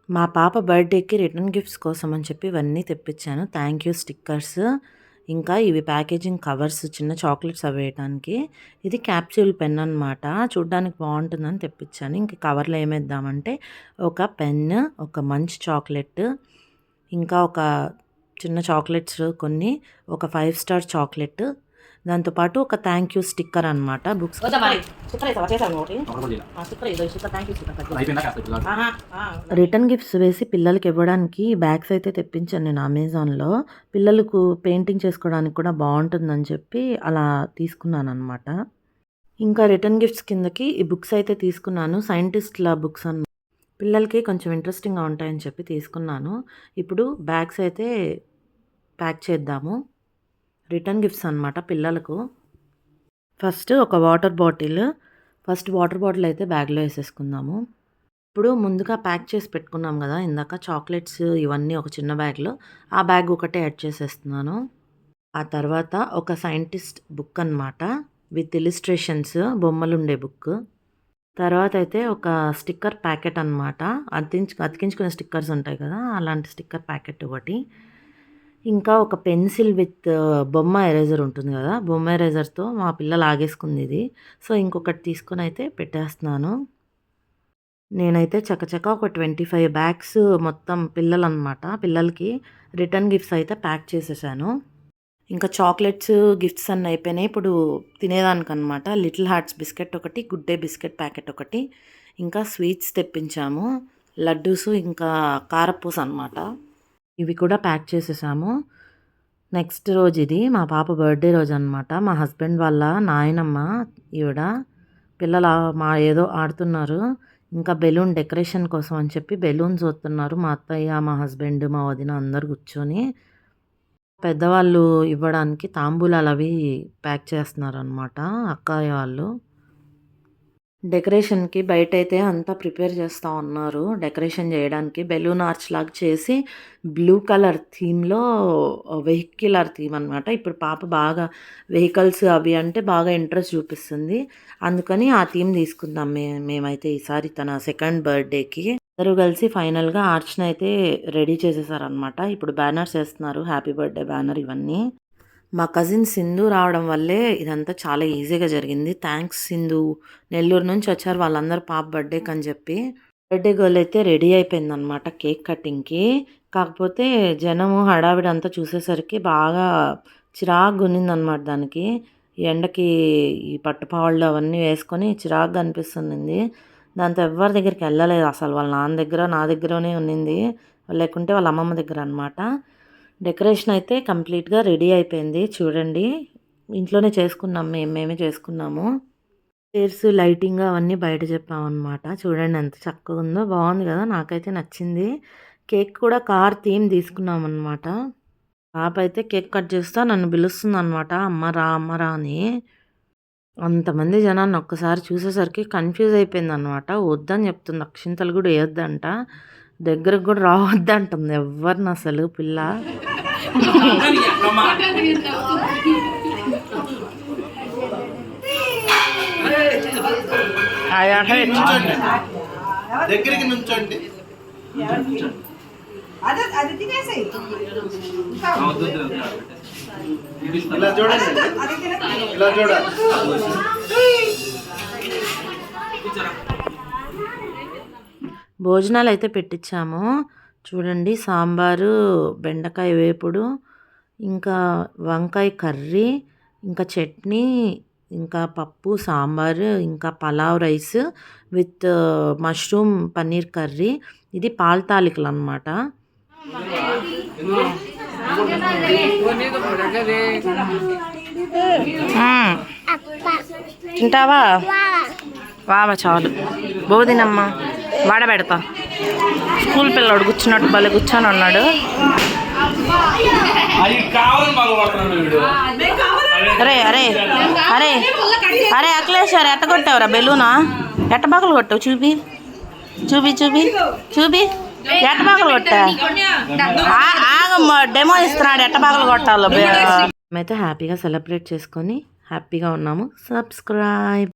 మా పాప బర్త్డేకి రిటర్న్ గిఫ్ట్స్ కోసం అని చెప్పి ఇవన్నీ తెప్పించాను. థ్యాంక్ యూ స్టిక్కర్స్, ఇంకా ఇవి ప్యాకేజింగ్ కవర్స్, చిన్న చాక్లెట్స్ అవి వేయటానికి. ఇది క్యాప్సూల్ పెన్ అనమాట. చూడ్డానికి బాగుంటుందని తెప్పించాను. ఇంక కవర్లో ఏమేద్దామంటే ఒక పెన్, ఒక మంచి చాక్లెట్, ఇంకా ఒక చిన్న చాక్లెట్స్ కొన్ని, ఒక 5 స్టార్ చాక్లెట్, దాంతోపాటు ఒక థ్యాంక్ యూ స్టిక్కర్ అనమాట. బుక్స్ రిటర్న్ గిఫ్ట్స్ వేసి పిల్లలకి ఇవ్వడానికి బ్యాగ్స్ అయితే తెప్పించాను నేను అమెజాన్లో. పిల్లలకు పెయింటింగ్ చేసుకోవడానికి కూడా బాగుంటుందని చెప్పి అలా తీసుకున్నాను అనమాట. ఇంకా రిటర్న్ గిఫ్ట్స్ కిందకి ఈ బుక్స్ అయితే తీసుకున్నాను. సైంటిస్ట్ల బుక్స్ అన్న పిల్లలకి కొంచెం ఇంట్రెస్టింగ్గా ఉంటాయని చెప్పి తీసుకున్నాను. ఇప్పుడు బ్యాగ్స్ అయితే ప్యాక్ చేద్దాము. రిటర్న్ గిఫ్ట్స్ అనమాట పిల్లలకు. ఫస్ట్ ఒక వాటర్ బాటిల్ అయితే బ్యాగ్లో వేసేసుకుందాము. ఇప్పుడు ముందుగా ప్యాక్ చేసి పెట్టుకున్నాం కదా ఇందాక చాక్లెట్స్ ఇవన్నీ ఒక చిన్న బ్యాగ్లో, ఆ బ్యాగ్ ఒకటే యాడ్ చేసేస్తున్నాను. ఆ తర్వాత ఒక సైంటిస్ట్ బుక్ అనమాట, విత్ ఇలిస్ట్రేషన్స్, బొమ్మలు ఉండే బుక్. తర్వాత అయితే ఒక స్టిక్కర్ ప్యాకెట్ అనమాట, అతికించుకునే స్టిక్కర్స్ ఉంటాయి కదా అలాంటి స్టిక్కర్ ప్యాకెట్ ఒకటి. ఇంకా ఒక పెన్సిల్ విత్ బొమ్మ ఎరేజర్ ఉంటుంది కదా, బొమ్మ ఎరేజర్తో మా పిల్లలు ఆగేసుకుంది ఇది. సో ఇంకొకటి తీసుకొని అయితే పెట్టేస్తున్నాను. నేనైతే చకచక ఒక 25 బ్యాగ్స్ మొత్తం పిల్లలకి రిటర్న్ గిఫ్ట్స్ అయితే ప్యాక్ చేసేసాను. ఇంకా చాక్లెట్స్ గిఫ్ట్స్ అన్నీ అయిపోయినాయి. ఇప్పుడు తినేదానికనమాట లిటిల్ హార్ట్స్ బిస్కెట్ ఒకటి, గుడ్ డే బిస్కెట్ ప్యాకెట్ ఒకటి, ఇంకా స్వీట్స్ తెప్పించాము, లడ్డూస్, ఇంకా కారపూస అనమాట. ఇవి కూడా ప్యాక్ చేసేసాము. నెక్స్ట్ రోజు ఇది మా పాప బర్త్డే రోజు అనమాట. మా హస్బెండ్ వాళ్ళ నాయనమ్మ ఈవిడ. పిల్లలు ఏదో ఆడుతున్నారు. ఇంకా బెలూన్ డెకరేషన్ కోసం అని చెప్పి బెలూన్స్ వస్తున్నారు. మా అత్తయ్య, మా హస్బెండ్, మా వదిన అందరు కూర్చొని పెద్దవాళ్ళు ఇవ్వడానికి తాంబూలాలు అవి ప్యాక్ చేస్తున్నారు అనమాట అక్కయ్య వాళ్ళు. డెకరేషన్కి బయట అయితే అంతా ప్రిపేర్ చేస్తూ ఉన్నారు. డెకరేషన్ చేయడానికి బెలూన్ ఆర్చ్ లాగా చేసి బ్లూ కలర్ థీమ్లో, వెహిక్యులర్ థీమ్ అనమాట. ఇప్పుడు పాప బాగా వెహికల్స్ అవి అంటే బాగా ఇంట్రెస్ట్ చూపిస్తుంది. అందుకని ఆ థీమ్ తీసుకుందాం మేమైతే ఈసారి తన సెకండ్ బర్త్డేకి. అందరూ కలిసి ఫైనల్గా ఆర్చ్ని అయితే రెడీ చేసేసారనమాట. ఇప్పుడు బ్యానర్స్ వేస్తున్నారు, హ్యాపీ బర్త్డే బ్యానర్ ఇవన్నీ. మా కజిన్ సింధు రావడం వల్లే ఇదంతా చాలా ఈజీగా జరిగింది. థ్యాంక్స్ సింధు. నెల్లూరు నుంచి వచ్చారు వాళ్ళందరూ పాప బర్త్డేకి అని చెప్పి. బర్త్డే గర్ల్ అయితే రెడీ అయిపోయిందనమాట కేక్ కటింగ్కి. కాకపోతే జనము హడావిడి అంతా చూసేసరికి బాగా చిరాకు గునిందనమాట దానికి. ఈ ఎండకి ఈ పట్టుపావాళ్ళు అవన్నీ వేసుకొని చిరాకుగా అనిపిస్తుంది. దాంతో ఎవరి దగ్గరికి వెళ్ళలేదు అసలు. వాళ్ళ నాన్న దగ్గర, నా దగ్గరనే ఉన్నింది, లేకుంటే వాళ్ళ అమ్మమ్మ దగ్గర అనమాట. డెకరేషన్ అయితే కంప్లీట్గా రెడీ అయిపోయింది. చూడండి, ఇంట్లోనే చేసుకున్నాం, మేమే చేసుకున్నాము. చైర్స్, లైటింగ్ అవన్నీ బయట చెప్పామన్నమాట. చూడండి ఎంత చక్కగా ఉందో, బాగుంది కదా, నాకైతే నచ్చింది. కేక్ కూడా కార్ థీమ్ తీసుకున్నాం అనమాట. పాప అయితే కేక్ కట్ చేస్తా నన్ను పిలుస్తుంది అనమాట, అమ్మరా అమ్మరా అని. అంతమంది జనాన్ని ఒక్కసారి చూసేసరికి కన్ఫ్యూజ్ అయిపోయింది అనమాట. వద్దని చెప్తుంది, అక్షింతలు కూడా వేయొద్దంట, దగ్గరకు కూడా రావద్దంటుంది ఎవరిని అసలు పిల్ల. దగ్గరికి నుంచోండి. ఇలా చూడండి, ఇలా చూడాలి. భోజనాలు అయితే పెట్టించాము. చూడండి, సాంబారు, బెండకాయ వేపుడు, ఇంకా వంకాయ కర్రీ, ఇంకా చట్నీ, ఇంకా పప్పు, సాంబారు, ఇంకా pulao rice with mushroom paneer curry. ఇది పాల తాలికలు అనమాట. తింటావా? వావా చాలు, బోదినమ్మా, వాడబెడతా. స్కూల్ పిల్లడు కూర్చున్నట్టు భలే కూర్చొని ఉన్నాడు. అరే అరే అరే అరే అఖిలేష్, అరే ఎట్ట కొట్టావురా బెలూనా? ఎట్ట బాకలు కొట్టావు? చూపి చూపి చూపి చూపి, ఎట్ట బాకలు కొట్టా? ఆగమ్మ, డెమో ఇస్తున్నాడు ఎట్ట బాకలు కొట్టాలో. మేమైతే హ్యాపీగా సెలబ్రేట్ చేసుకొని హ్యాపీగా ఉన్నాము. సబ్స్క్రైబ్.